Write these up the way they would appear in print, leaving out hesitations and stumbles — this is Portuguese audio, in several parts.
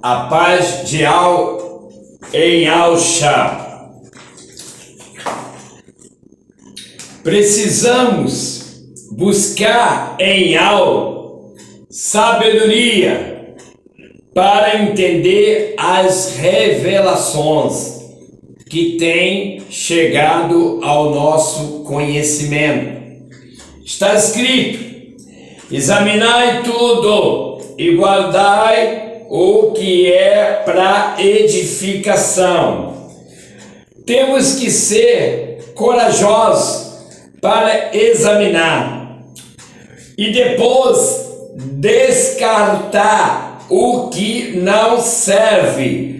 A paz de Al em Al-Shah. Precisamos buscar em Al sabedoria para entender as revelações que têm chegado ao nosso conhecimento. Está escrito: examinai tudo e guardai o que é para edificação. Temos que ser corajosos para examinar e depois descartar o que não serve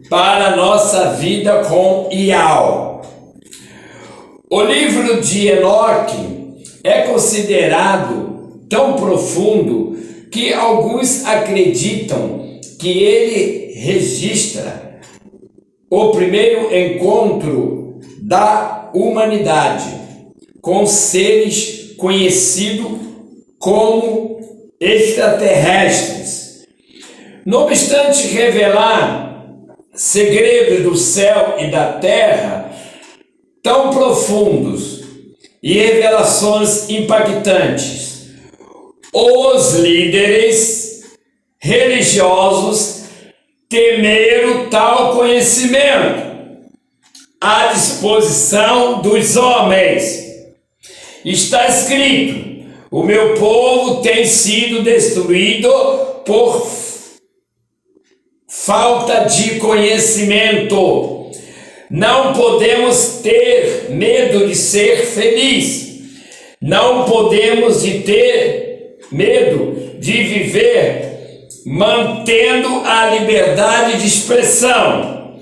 para a nossa vida com Ial. O livro de Enoque é considerado tão profundo que alguns acreditam que ele registra o primeiro encontro da humanidade com seres conhecidos como extraterrestres. Não obstante revelar segredos do céu e da terra tão profundos e revelações impactantes, os líderes religiosos temeram tal conhecimento à disposição dos homens. Está escrito: o meu povo tem sido destruído por falta de conhecimento. Não podemos ter medo de ser feliz. Não podemos ter medo de viver mantendo a liberdade de expressão,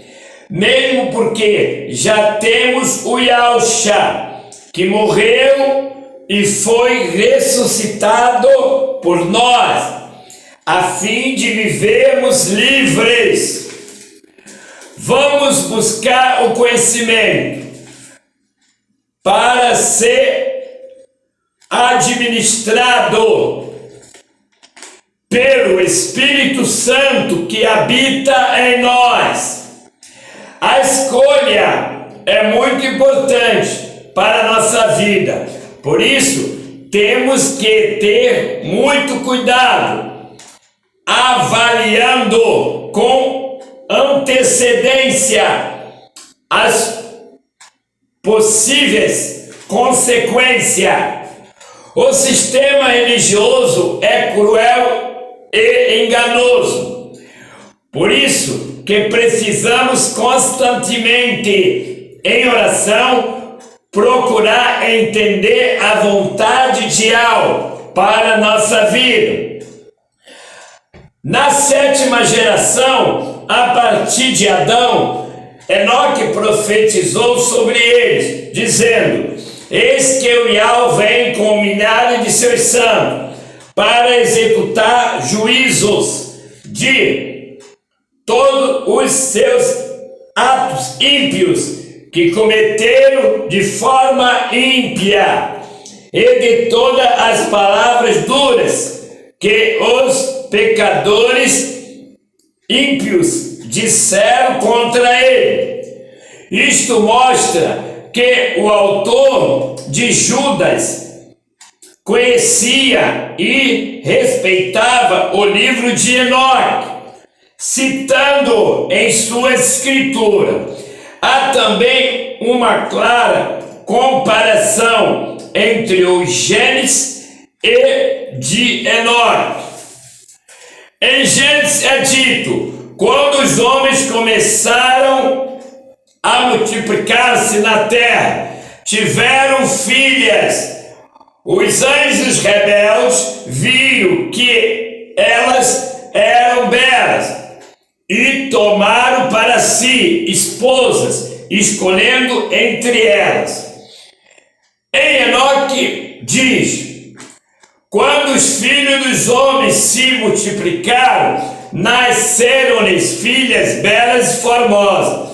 mesmo porque já temos o Yahshua, que morreu e foi ressuscitado por nós, a fim de vivermos livres. Vamos buscar o conhecimento para ser administrado pelo Espírito Santo que habita em nós. A escolha é muito importante para a nossa vida. Por isso, temos que ter muito cuidado, avaliando com antecedência as possíveis consequências. O sistema religioso é cruel e enganoso. Por isso que precisamos constantemente, em oração, procurar entender a vontade de Al para a nossa vida. Na sétima geração, a partir de Adão, Enoque profetizou sobre eles, dizendo: eis que o Ial vem com milhares de seus santos para executar juízos de todos os seus atos ímpios que cometeram de forma ímpia e de todas as palavras duras que os pecadores ímpios disseram contra ele. Isto mostra que o autor de Judas conhecia e respeitava o livro de Enoque, citando em sua escritura. Há também uma clara comparação entre o Gênesis e de Enoque. Em Gênesis é dito: quando os homens começaram a multiplicar-se na terra, tiveram filhas. Os anjos rebeldes viram que elas eram belas e tomaram para si esposas, escolhendo entre elas. Em Enoque diz: quando os filhos dos homens se multiplicaram, nasceram-lhes filhas belas e formosas,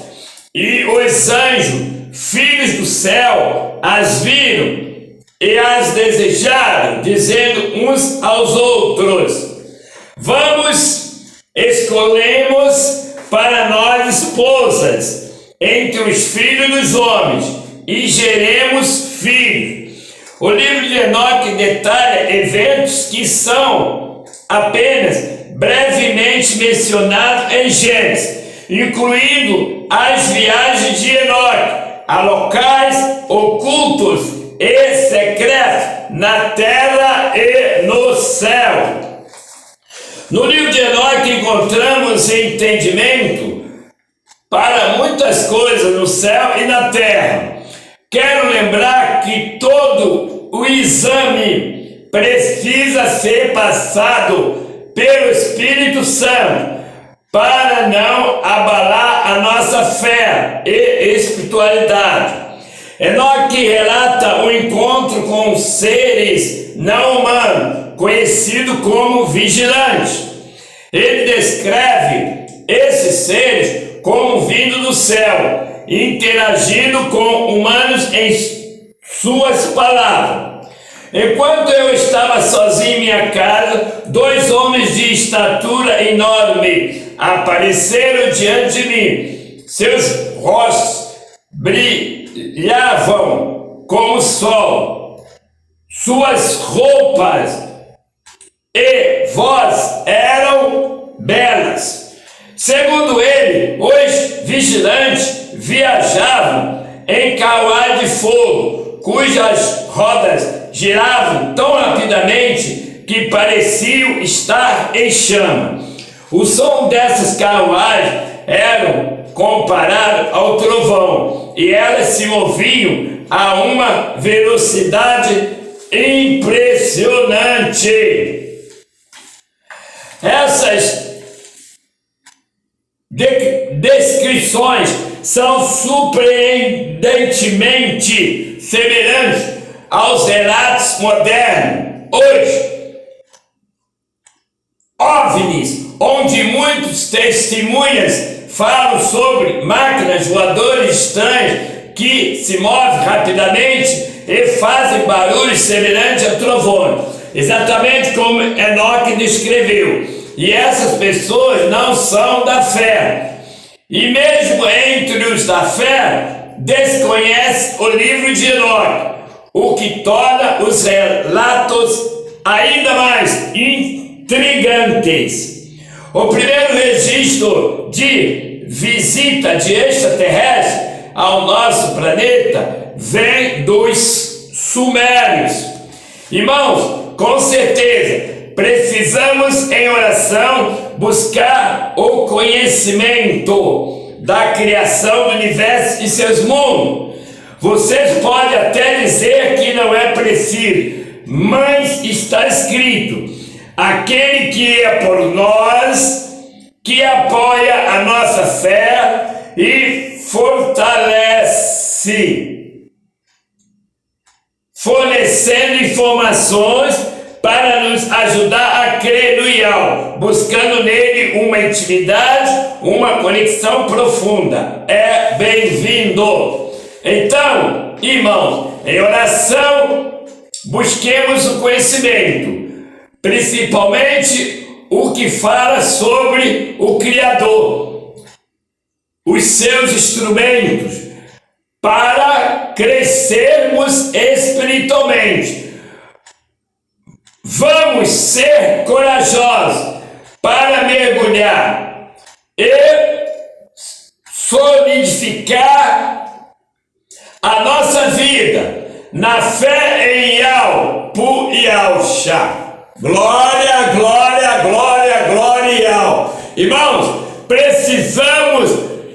e os anjos, filhos do céu, as viram e as desejaram, dizendo uns aos outros: vamos escolhemos para nós esposas entre os filhos dos homens e geremos filhos. O livro de Enoque detalha eventos que são apenas brevemente mencionados em Gênesis, incluindo as viagens de Enoque a locais ocultos e secretos na terra e no céu. No livro de Enoque encontramos entendimento para muitas coisas no céu e na terra. Quero lembrar que todo o exame precisa ser passado pelo Espírito Santo para não abalar a nossa fé e espiritualidade. Enoque relata o encontro com seres não humanos, conhecido como vigilantes. Ele descreve esses seres como vindo do céu, interagindo com humanos em suas palavras. Enquanto eu estava sozinho em minha casa, 2 homens de estatura enorme apareceram diante de mim. Seus rostos brilhavam como o sol. Suas roupas e voz eram belas. Segundo ele, os vigilantes viajavam em carruagem de fogo, cujas rodas giravam tão rapidamente que pareciam estar em chama. O som dessas carruagens era comparado ao trovão, e elas se moviam a uma velocidade impressionante. Essas descrições são surpreendentemente semelhantes aos relatos modernos. Hoje, OVNIs, onde muitos testemunhas falam sobre máquinas voadoras estranhas que se movem rapidamente e fazem barulhos semelhantes a trovões, exatamente como Enoque descreveu. E essas pessoas não são da fé. E mesmo entre os da fé, desconhece o livro de Enoque, o que torna os relatos ainda mais intrigantes. O primeiro registro de visita de extraterrestres ao nosso planeta vem dos sumérios. Irmãos, com certeza, precisamos em oração buscar o conhecimento da criação do universo e seus mundos. Vocês podem até dizer que não é preciso, mas está escrito: aquele que é por nós, que apoia a nossa fé e fortalece, fornecendo informações para nos ajudar a crer no Ial, buscando nele uma intimidade, uma conexão profunda. É bem-vindo. Então, irmãos, em oração, busquemos o conhecimento, principalmente o que fala sobre o Criador, os seus instrumentos, para crescermos espiritualmente. Vamos ser corajosos para mergulhar e solidificar a nossa vida na fé em Ial, Pu Yalcha. Glória, glória, glória, glória Ial. Irmãos, precisamos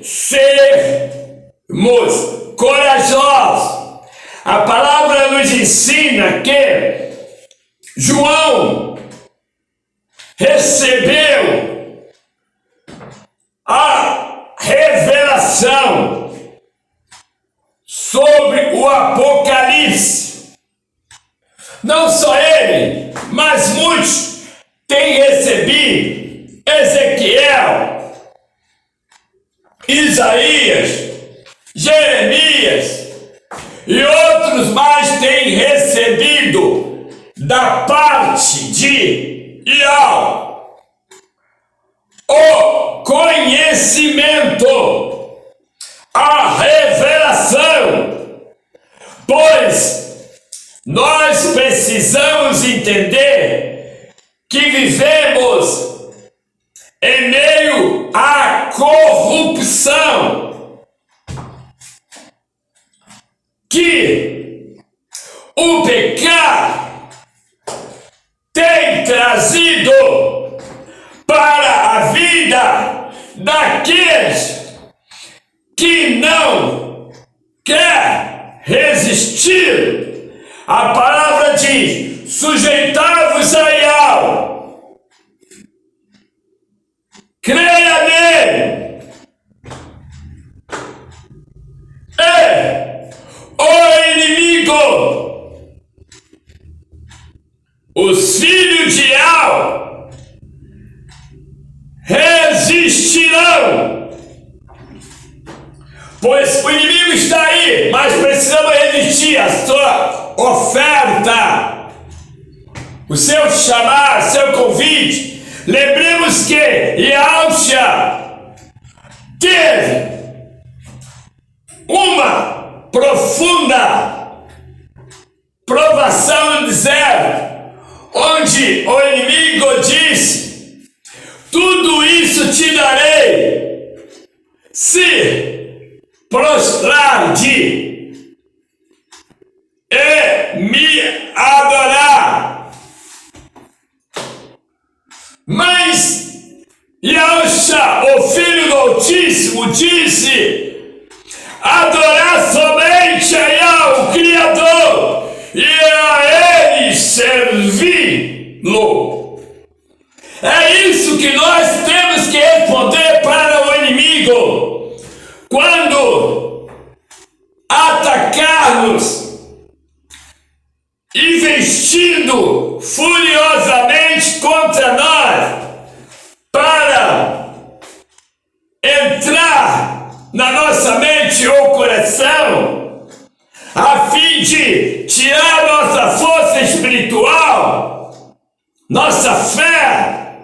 sermos corajosos. A palavra nos ensina que João recebeu a revelação sobre o Apocalipse. Não só ele, mas muitos têm recebido. Ezequiel, Isaías, Jeremias e outros mais têm recebido da parte de Ial o conhecimento, a revelação, pois nós precisamos entender que vivemos em meio à corrupção, que o pecado tem trazido para a vida daqueles que não quer resistir. A palavra diz: sujeitai-vos a Yahweh, creia nele, o inimigo, os filhos de Yahweh resistirão, pois o inimigo está aí, mas precisamos resistir à sua oferta, o seu chamar, seu convite. Lembremos que Yahushua teve uma profunda provação no deserto, onde o inimigo disse: tudo isso te darei se prostrar-te e me adorar. Mas Yahushua, o Filho do Altíssimo, disse: adorar somente a Yahweh, o Criador, e a Ele servi-lo. É isso que nós temos que responder para o inimigo quando atacar-nos, investindo furiosamente contra nós para entrar na nossa mente ou coração, a fim de tirar nossa força espiritual, nossa fé,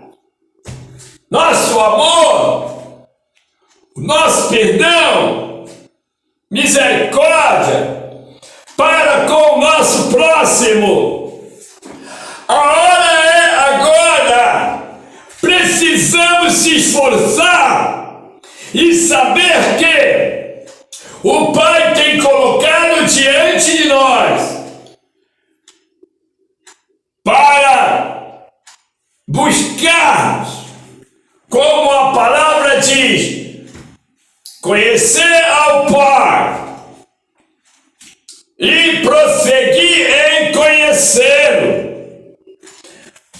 nosso amor, nosso perdão, misericórdia para com o nosso próximo. A hora é agora. Precisamos se esforçar e saber que o Pai tem colocado diante de nós para buscarmos, como a palavra diz, conhecer ao Pai e prosseguir em conhecê-lo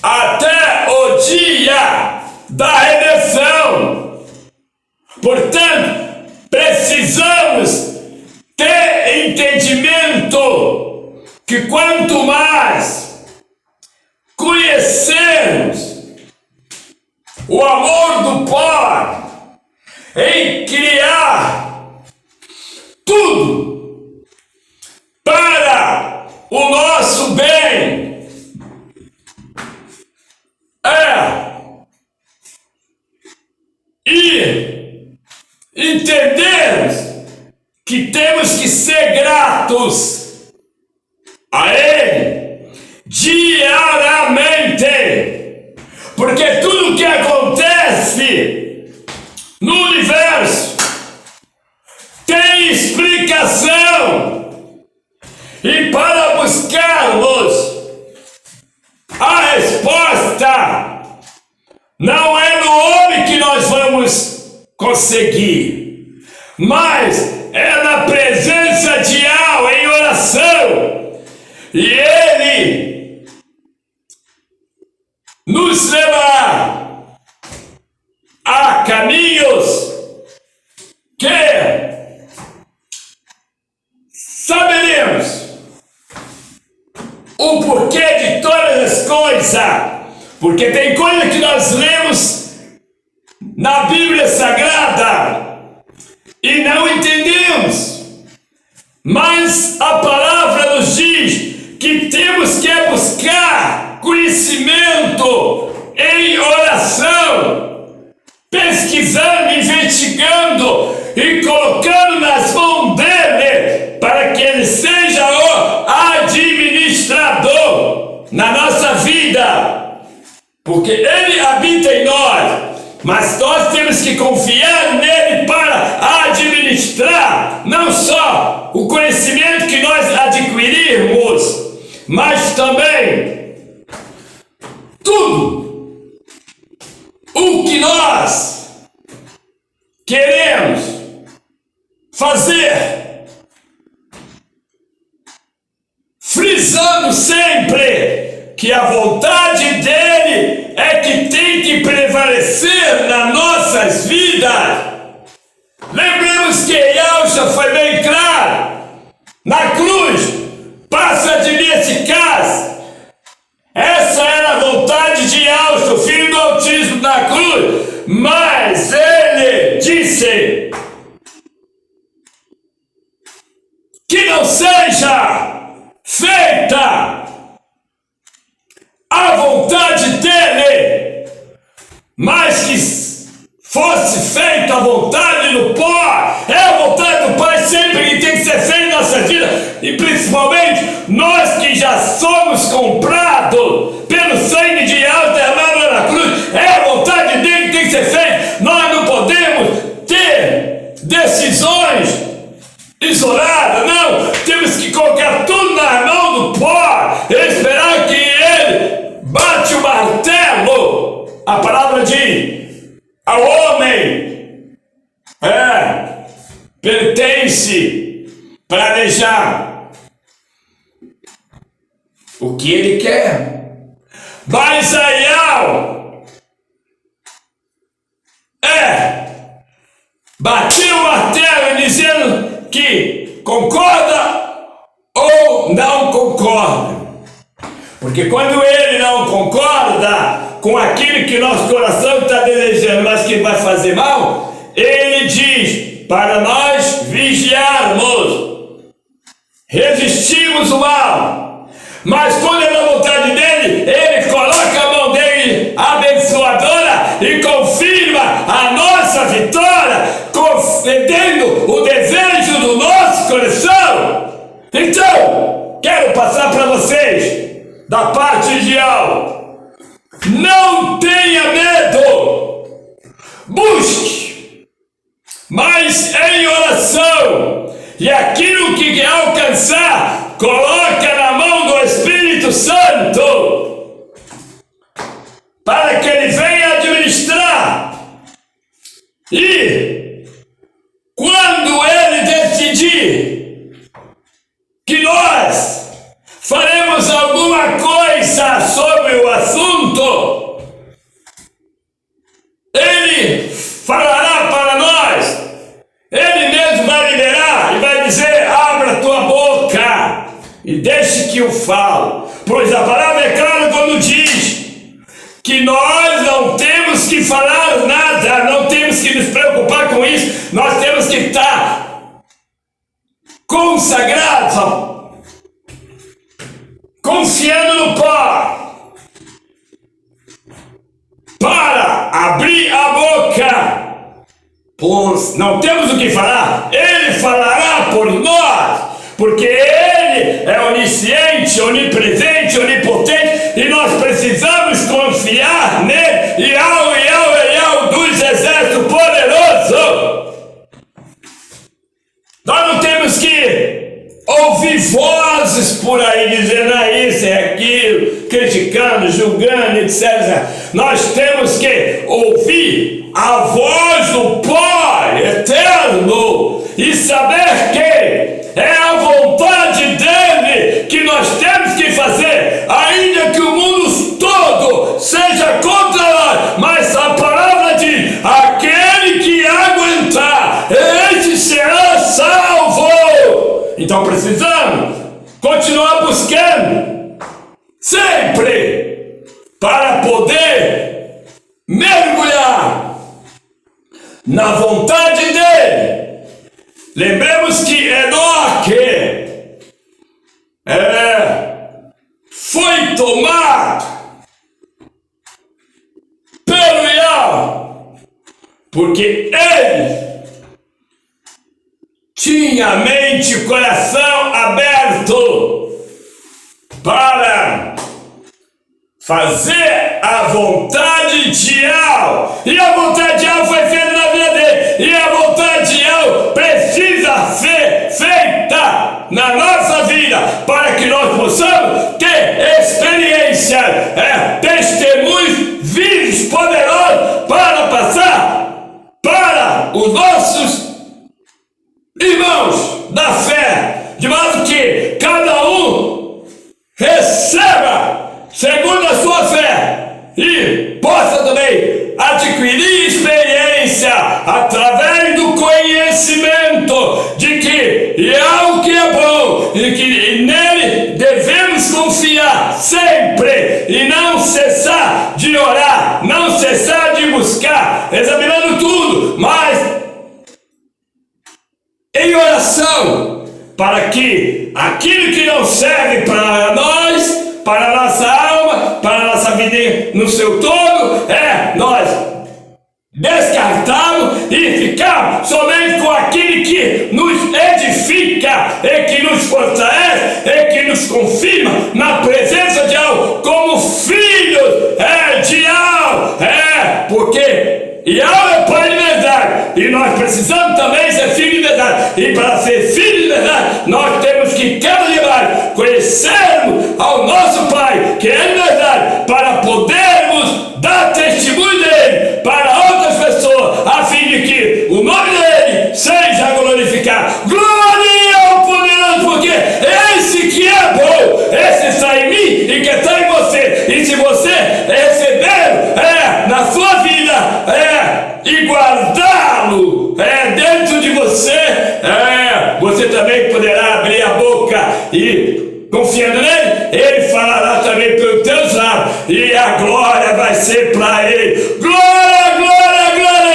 até o dia da redenção. Portanto, precisamos ter entendimento que quanto mais conhecermos o amor do Pai em criar tudo para o nosso bem, e entendemos que temos que ser gratos a Ele diariamente, porque tudo que acontece no universo tem explicação, e para buscarmos a resposta não é no homem que nós vamos conseguir, mas é na presença de Yahweh em oração, e Ele nos levará a caminhos que saberemos o porquê de todas as coisas. Porque tem coisa que nós lemos na Bíblia Sagrada e não entendemos, mas a palavra nos diz que temos que buscar conhecimento em oração pesquisando, investigando e colocando nas mãos dele para que ele seja o administrador na nossa vida, porque ele habita em nós, mas nós temos que confiar nele para administrar não só o conhecimento que nós adquirirmos, mas também tudo o que nós queremos fazer, frisando sempre que a vontade dele é que tem que prevalecer nas nossas vidas. Lembremos que Yahshua foi bem claro na cruz: passa de mim esse cálice. Essa era a vontade de Yahshua, o filho do Altíssimo, na cruz, mas ele disse que não seja feita a vontade dele, mas que fosse feita a vontade do Pai. É a vontade do Pai sempre que tem que ser feita em nossa vida, e principalmente nós que já somos comprados pelo sangue de Yahshua derramado na cruz. É a vontade dele que tem que ser feita. Nós não podemos ter decisões isoladas, não. Temos que colocar tudo na mão do Pai, esperar que ele bate o martelo. A palavra diz: ao homem pertence planejar o que ele quer, mas Israel bater o martelo dizendo que concorda ou não concorda, porque quando ele não concorda com aquilo que nosso coração está desejando, mas que vai fazer mal, ele diz para nós vigiarmos, resistirmos o mal. Mas quando é na vontade dele, ele coloca a mão dele abençoadora e confirma a nossa vitória, concedendo o desejo do nosso coração. Então, quero passar para vocês, da parte de Yahweh: não tenha medo, busque, mas em oração, e aquilo que quer alcançar, coloca na mão do Espírito Santo, para que ele venha administrar. E quando ele decidir que nós faremos alguma coisa sobre o assunto, ele falará para nós, ele mesmo vai liberar e vai dizer: abra tua boca e deixe que eu falo, pois a palavra é clara quando diz que nós não temos que falar nada, não temos que nos preocupar com isso, nós temos que estar consagrados, confiando no Pai, para abrir a boca, pois não temos o que falar, ele falará por nós, porque ele é onisciente, onipresente, onipotente, e nós precisamos confiar nele. Yahweh dos exércitos poderoso. Nós não temos que ouvir vozes por aí dizendo: isso, é aquilo, criticando, julgando, etc. Nós temos que ouvir a voz do Pai eterno e saber que é a vontade dele que nós temos que fazer, ainda que o mundo todo seja contra nós, mas a palavra diz: aquele que aguentar, esse será salvo. Então precisamos continuar buscando sempre para poder mergulhar na vontade dele. Lembremos que Enoque foi tomado pelo Yahweh, porque ele tinha a mente e o coração aberto para fazer a vontade de Yahweh. E a vontade de Yahweh foi feita na vida dele. E a vontade de Yahweh precisa ser feita na nossa vida para que nós possamos ter experiência, testemunhos vivos, poderosos para passar para os nossos irmãos da fé, de modo que cada um receba segundo a sua fé e possa também adquirir experiência através do conhecimento de que é algo que é bom e que nele devemos confiar sempre e não cessar de orar, não cessar de buscar, examinando tudo, mas em oração, para que aquilo que não serve para nós, para a nossa alma, para a nossa vida no seu todo, nós descartarmos e ficarmos somente com aquilo que nos edifica e que nos fortalece e que nos confirma na presença de Yahweh como filhos de Yahweh, porque Yahweh é Pai de verdade e nós precisamos também ser filhos de verdade, e para ser filhos de verdade nós temos que cada dia mais conhecermos ao nosso Pai que é de verdade, para podermos dar testemunho dele para outras pessoas, a fim de que o nome dele seja glorificado. Glória ao poderoso, porque esse que é bom, esse está em mim e que está em você, e se você receber na sua vida e guardá-lo dentro de você, você também poderá abrir a boca e, confiando nele, ele falará também pelos teus lábios e a glória vai ser para ele. Glória, glória, glória!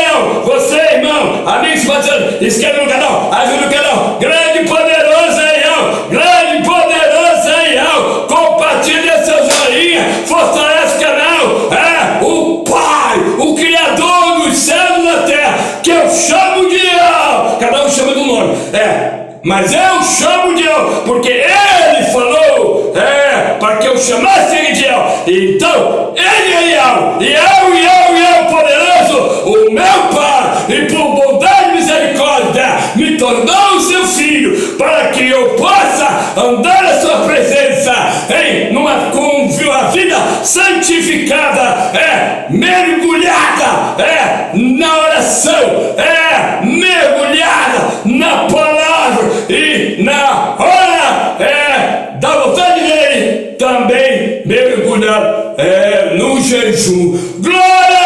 Você, irmão, amigo, fazendo, inscreve no canal, ajuda o canal, grande e poderoso é Yahweh, grande e poderoso é Yahweh. Compartilha seu joinha, fortalece o canal, o Pai, o Criador dos céus e da terra, que eu chamo de Yahweh. Cada um chama do nome, mas eu chamo de Yahweh, porque ele falou, para que eu chamasse ele de Yahweh. Então, ele é Yahweh, Yahweh poderoso, o meu Pai, e por bondade e misericórdia, me tornou o seu filho, para que eu possa andar na sua presença, com uma vida santificada, mergulhada, na oração, mergulhada na palavra e na hora da vontade dele, também mergulhado no jejum. Glória